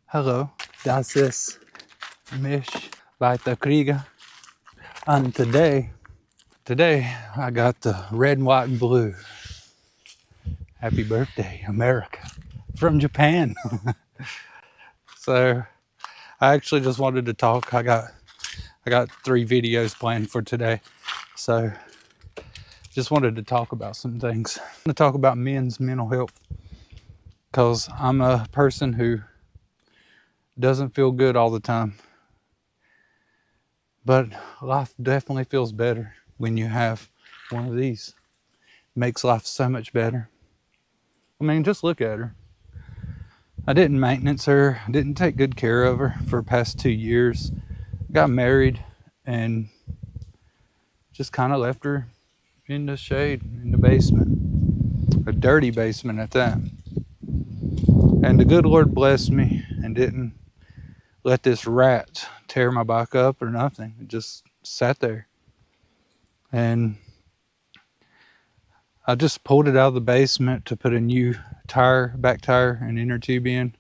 Hello, das ist mich, Walther Krieger. And today I got the red, white, and blue. Happy birthday, America, from Japan. So I actually just wanted to talk. I got 3 videos planned for today. So just wanted to talk about some things. I'm going to talk about men's mental health because I'm a person who doesn't feel good all the time. But life definitely feels better when you have one of these. It makes life so much better. I mean, just look at her. I didn't maintenance her, didn't take good care of her for the past 2 years. Got married and just kind of left her in the shade, in the basement. A dirty basement at that. And the good Lord blessed me and didn't let this rat tear my bike up or nothing. It just sat there. And I just pulled it out of the basement to put a new tire, back tire and inner tube in.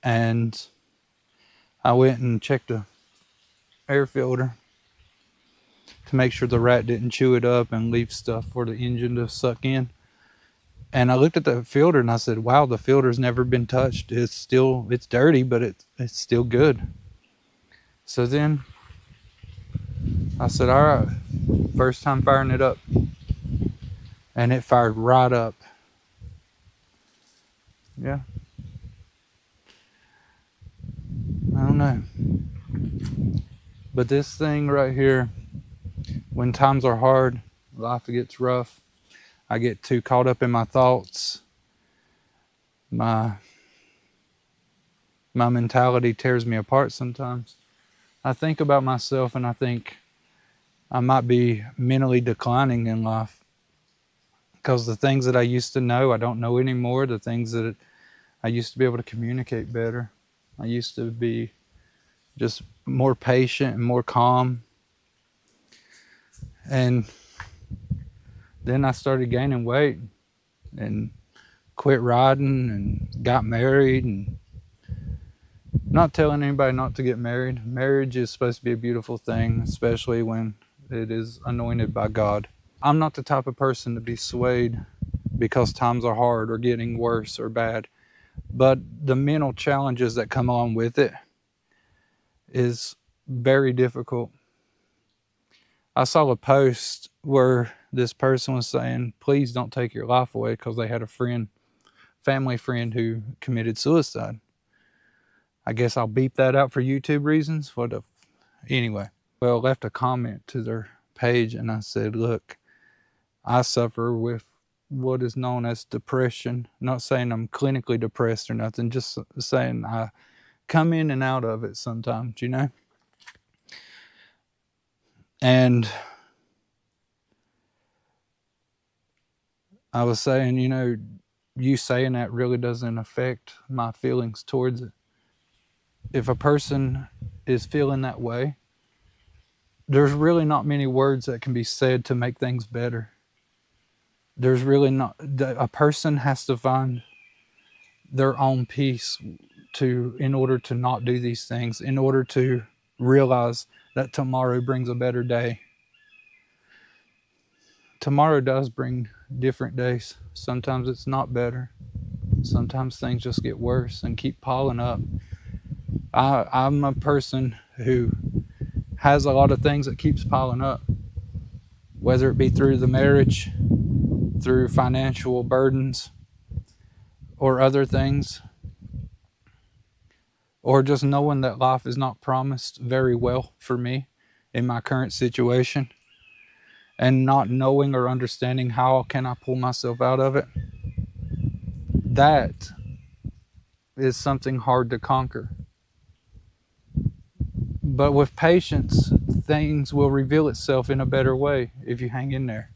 And I went and checked the air filter to make sure the rat didn't chew it up and leave stuff for the engine to suck in. And I looked at the filter and I said, wow, the filter's never been touched. It's dirty, but it's still good. So then I said, all right, first time firing it up. And it fired right up. Yeah. I don't know. But this thing right here, when times are hard, life gets rough, I get too caught up in my thoughts. My mentality tears me apart sometimes. I think about myself and I think I might be mentally declining in life because the things that I used to know, I don't know anymore. The things that I used to be able to communicate better. I used to be just more patient and more calm. And then I started gaining weight and quit riding and got married. And not telling anybody not to get married. Marriage is supposed to be a beautiful thing, especially when it is anointed by God. I'm not the type of person to be swayed because times are hard or getting worse or bad. But the mental challenges that come along with it is very difficult. I saw a post where this person was saying, please don't take your life away, because they had a family friend who committed suicide. I guess I'll beep that out for YouTube reasons. Anyway, well, I left a comment to their page and I said, look, I suffer with what is known as depression. Not saying I'm clinically depressed or nothing, just saying I come in and out of it sometimes, you know? And I was saying, you know, you saying that really doesn't affect my feelings towards it. If a person is feeling that way, there's really not many words that can be said to make things better. There's really not. A person has to find their own peace in order to not do these things, in order to realize that tomorrow brings a better day. Tomorrow does bring different days. Sometimes it's not better. Sometimes things just get worse and keep piling up. I'm a person who has a lot of things that keeps piling up, whether it be through the marriage, through financial burdens, or other things, or just knowing that life is not promised very well for me in my current situation, and not knowing or understanding how can I pull myself out of it. That is something hard to conquer. But with patience, things will reveal itself in a better way if you hang in there.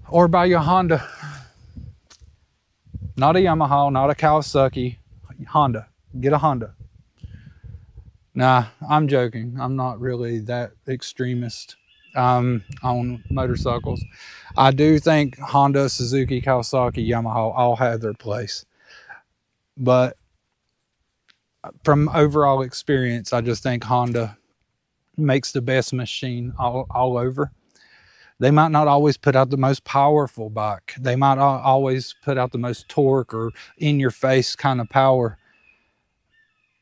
Or buy your Honda. Not a Yamaha, not a Kawasaki, Honda. Get a Honda. Nah, I'm joking. I'm not really that extremist on motorcycles. I do think Honda, Suzuki, Kawasaki, Yamaha all have their place. But from overall experience, I just think Honda makes the best machine all over. They might not always put out the most powerful bike. They might always put out the most torque or in your face kind of power,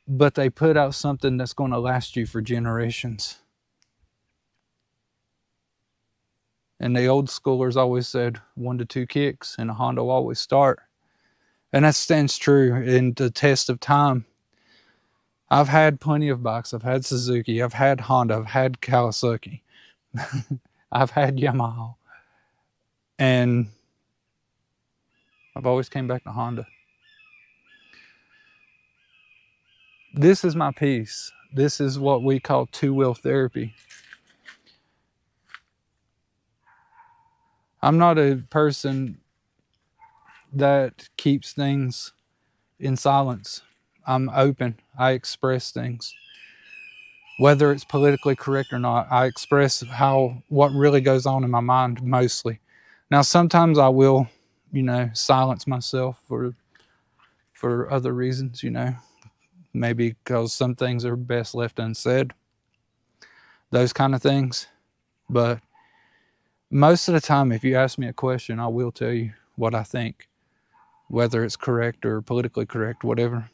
but they put out something that's going to last you for generations. And the old schoolers always said 1 to 2 kicks and a Honda will always start. And that stands true in the test of time. I've had plenty of bikes. I've had Suzuki, I've had Honda, I've had Kawasaki, I've had Yamaha, and I've always came back to Honda. This is my piece. This is what we call two-wheel therapy. I'm not a person that keeps things in silence. I'm open. I express things. Whether it's politically correct or not, I express what really goes on in my mind mostly. Now, sometimes I will, silence myself for other reasons, maybe because some things are best left unsaid, those kind of things. But most of the time, if you ask me a question, I will tell you what I think, whether it's correct or politically correct, whatever.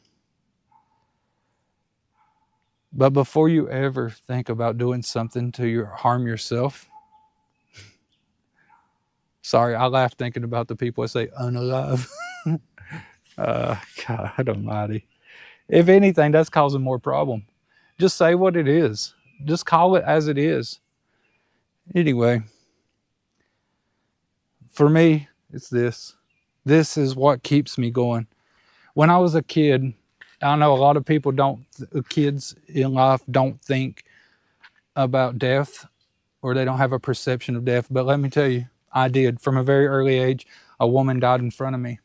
But before you ever think about doing something to harm yourself, sorry, I laugh thinking about the people that say unalive. God almighty. If anything, that's causing more problem. Just say what it is. Just call it as it is. Anyway, for me, it's this. This is what keeps me going. When I was a kid, I know a lot of people kids in life don't think about death, or they don't have a perception of death. But let me tell you, I did. From a very early age, a woman died in front of me.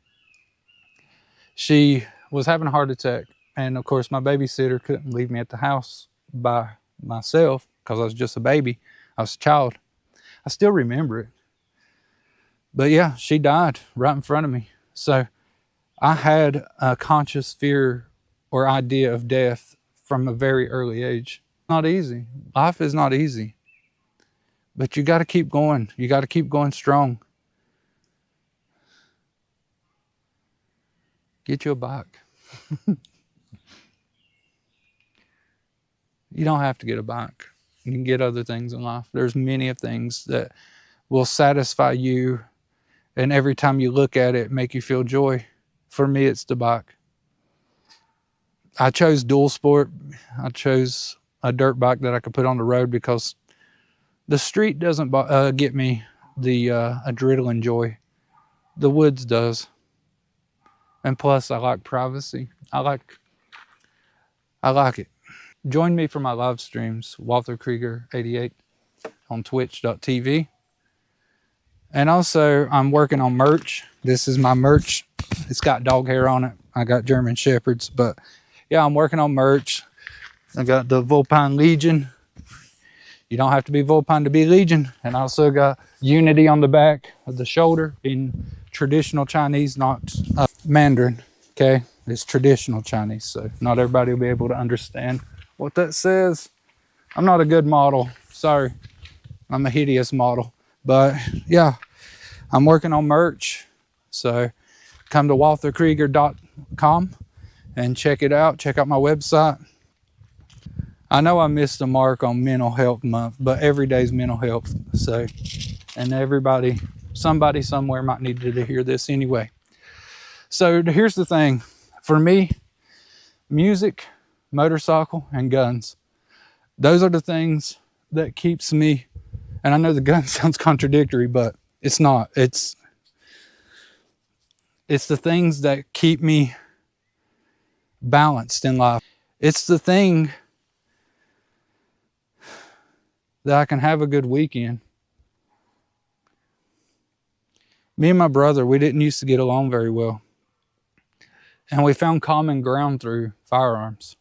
She was having a heart attack. And of course, my babysitter couldn't leave me at the house by myself because I was just a baby. I was a child. I still remember it. But yeah, she died right in front of me. So I had a conscious fear or idea of death from a very early age. Not easy. Life is not easy. But you got to keep going. You got to keep going strong. Get you a bike. You don't have to get a bike. You can get other things in life. There's many of things that will satisfy you, and every time you look at it, make you feel joy. For me, it's the bike. I chose dual sport. I chose a dirt bike that I could put on the road because the street doesn't get me the adrenaline joy. The woods does. And plus, I like privacy. I like it. Join me for my live streams, Walther Krieger 88 on twitch.tv. And also, I'm working on merch. This is my merch. It's got dog hair on it. I got German Shepherds. But yeah, I'm working on merch. I got the Vulpine Legion. You don't have to be Vulpine to be Legion. And I also got Unity on the back of the shoulder in traditional Chinese, not Mandarin. Okay? It's traditional Chinese, so not everybody will be able to understand what that says. I'm not a good model. Sorry. I'm a hideous model. But yeah, I'm working on merch. So come to waltherkrieger.com and check it out. Check out my website. I know I missed the mark on Mental Health Month, but every day's mental health. So, and somebody somewhere might need to hear this anyway. So here's the thing. For me, music, motorcycle, and guns. Those are the things that keeps me, and I know the gun sounds contradictory, but it's not. It's the things that keep me balanced in life. It's the thing that I can have a good weekend. Me and my brother, we didn't used to get along very well. And we found common ground through firearms.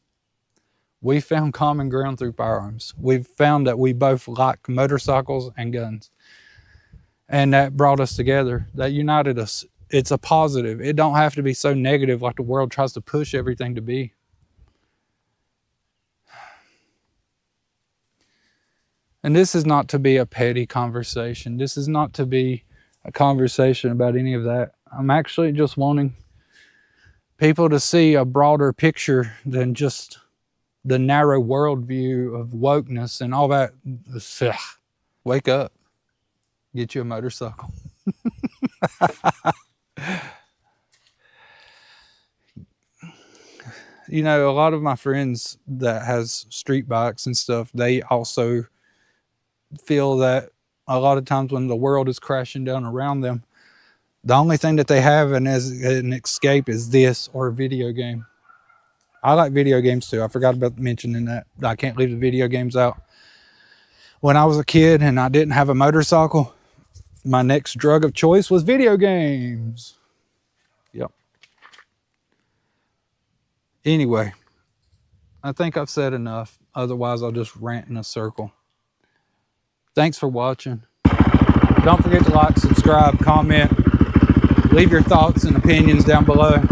We found common ground through firearms. We found that we both like motorcycles and guns. And that brought us together. That united us. It's a positive. It don't have to be so negative like the world tries to push everything to be. And this is not to be a petty conversation. This is not to be a conversation about any of that. I'm actually just wanting people to see a broader picture than just the narrow worldview of wokeness and all that. Wake up. Get you a motorcycle. You know, a lot of my friends that has street bikes and stuff, they also feel that a lot of times when the world is crashing down around them, the only thing that they have as an escape is this or a video game. I like video games too. I forgot about mentioning that. I can't leave the video games out. When I was a kid and I didn't have a motorcycle, my next drug of choice was video games. Yep. Anyway, I think I've said enough. Otherwise, I'll just rant in a circle. Thanks for watching. Don't forget to like, subscribe, comment, leave your thoughts and opinions down below.